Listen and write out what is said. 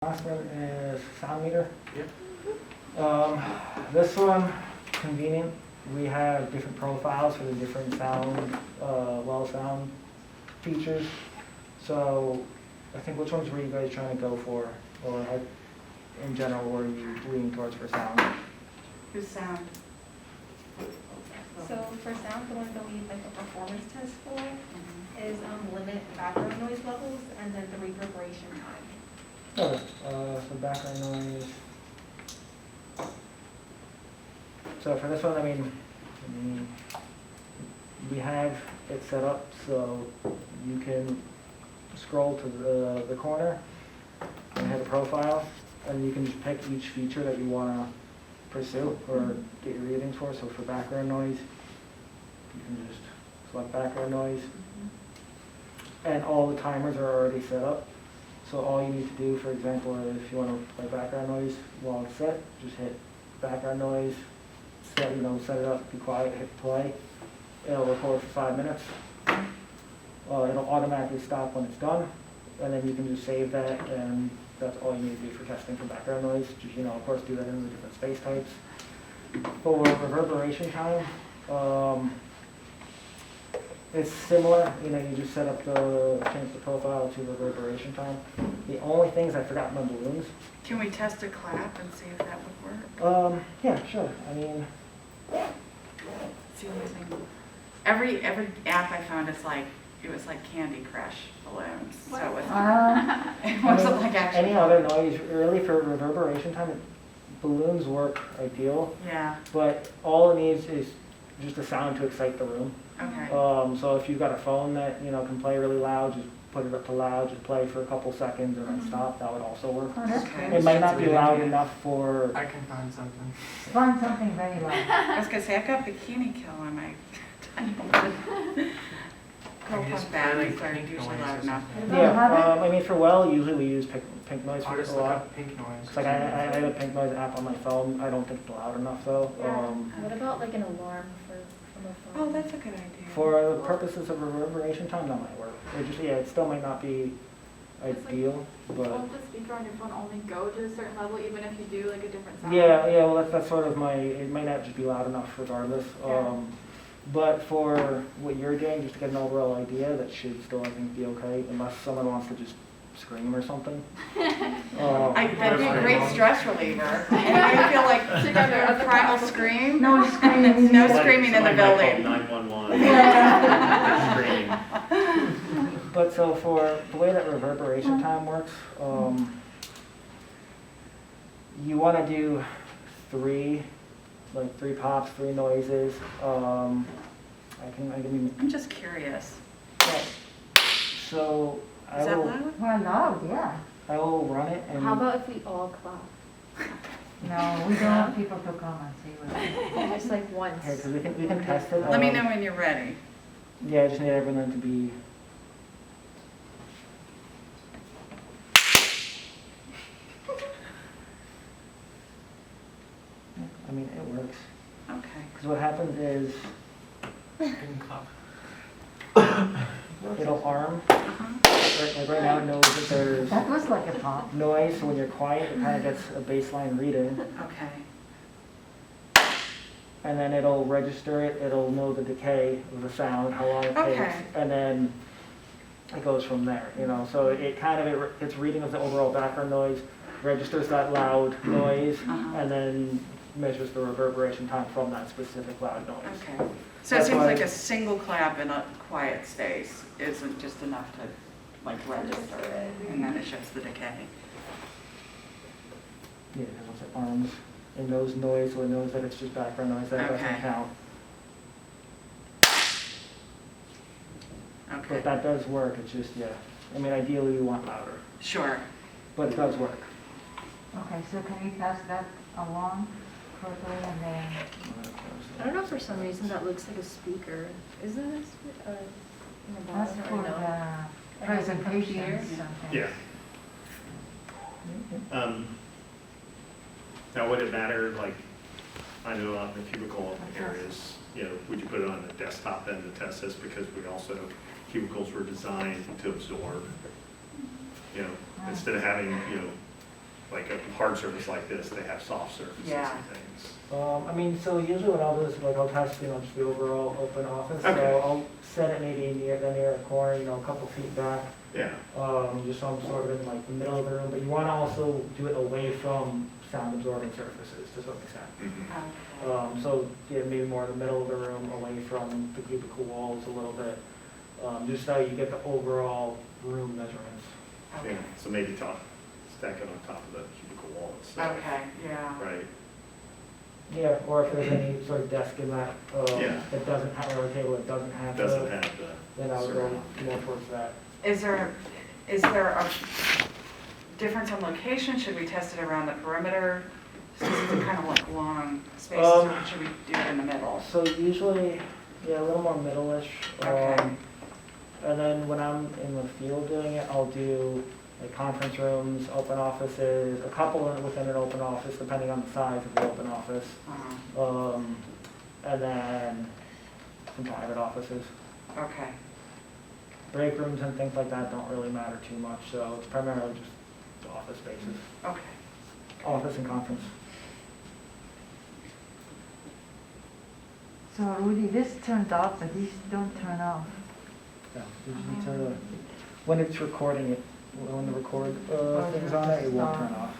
Last one is sound meter. Yep. This one, convenient. We have different profiles for the different sound, well sound features. So I think which ones were you guys trying to go for? Or in general, were you leaning towards for sound? Who's sound? So for sound, the one that we like a performance test for is limit background noise levels and then the reverberation time. Okay, so background noise. So for this one, I mean, we have it set up so you can scroll to the corner and hit a profile, and you can just pick each feature that you want to pursue or get your readings for. So for background noise, you can just select background noise, and all the timers are already set up. So all you need to do, for example, if you want to play background noise while it's set, just hit background noise, set it up, be quiet, hit play. It'll record for 5 minutes. It'll automatically stop when it's done, and then you can just save that, and that's all you need to do for testing for background noise. Just, of course, do that in the different space types. For reverberation time, it's similar. You just set up change the profile to reverberation time. The only things I forgot my balloons. Can we test a clap and see if that would work? Yeah, sure. I mean, It's the only thing. Every app I found is like, it was like Candy Crush balloons. So it wasn't like actually. any other noise really for reverberation time. Balloons work ideal, Yeah, but all it needs is just a sound to excite the room. okay. So if you've got a phone that can play really loud, just put it up to loud, just play for a couple seconds and then stop. That would also work. Oh, that's Okay. good. It might not be loud enough for. I can find something. Find something very loud. I was gonna say, I've got Bikini Kill on my Girl I use Punk batteries pink are noise usually or loud enough. something. Yeah, I mean for well, usually we use pink noise I'll for just a look lot. up pink noise. It's like I have a pink noise app on my phone. I don't think it's loud enough though. What about like an alarm from a phone? Oh, that's a good idea. For the purposes of reverberation time, that might work. It still might not be ideal, but Won't the speaker on your phone only go to a certain level, even if you do like a different sound? yeah. Well, that's sort of it might not just be loud enough regardless. Yeah. But for what you're doing, just to get an overall idea, that should still, I think, be okay, unless someone wants to just scream or something. That'd be a great stress reliever. And I feel like a primal scream. No screaming. No screaming in the building. 911. Yeah. Screaming. But so for the way that reverberation time works, you want to do three pops, 3 noises. I'm just curious. So Is that loud? Well, loud, yeah. I will run it and. How about if we all clap? No, we don't want people to come and see what. Just like once. Okay, because we can test it. Let me know when you're ready. Yeah, I just need everyone to be. I mean, it works. Okay. Because what happens is Pink cup. it'll arm. Like right now it knows that there's That was like a pop. noise, so when you're quiet, it kind of gets a baseline reading. Okay. And then it'll register it, it'll know the decay of the sound, how long it Okay. takes, and then it goes from there, So it kind of, it's reading of the overall background noise, registers that loud noise, and then measures the reverberation time from that specific loud noise. Okay. So it That's seems why- like a single clap in a quiet space isn't just enough to register it, and then it shows the decay. Yeah, because once it arms, it knows noise, so it knows that it's just background noise, that doesn't Okay. count. Okay. But that does work, it's just, ideally we want louder, Sure. but it does work. Okay, so can you pass that along quickly and then? I don't know, for some reason that looks like a speaker. Isn't this in the That's bottom for or no? the presentations. Yeah. Yeah. Now, would it matter, like, I know on the cubicle areas, would you put it on the desktop then to test this? Because we also, cubicles were designed to absorb, instead of having, hard surface like this, they have soft surfaces Yeah. and things. I mean, so usually what I'll do is like I'll test, just the overall open office. Okay. So I'll set it maybe near a corner, a couple feet back. Yeah, Just so I'm sort of in like the middle of the room, but you want to also do it away from sound absorbing surfaces to some extent. mhm. Okay. So yeah, maybe more in the middle of the room, away from the cubicle walls a little bit, just so you get the overall room measurements. Okay. Yeah, so maybe stack it on top of the cubicle wall itself. Okay, yeah. Right, Yeah, or if there's any sort of desk in that, Yeah. that doesn't have, or a table that doesn't have doesn't the, have the. then I would go more towards that. Is there a difference in location? Should we test it around the perimeter? Since it's kind of like long spaces, or should we do it in the middle? So usually, yeah, a little more middle-ish. Okay. And then when I'm in the field doing it, I'll do like conference rooms, open offices, a couple within an open office, depending on the size of the open office. Uh-huh. And then some private offices. Okay, Break rooms and things like that don't really matter too much, so it's primarily just office spaces. okay. Office and conference. So Rudy, this turned off, but these don't turn off. Yeah, you just need to, when it's recording it, when the record thing's on it, it won't turn off.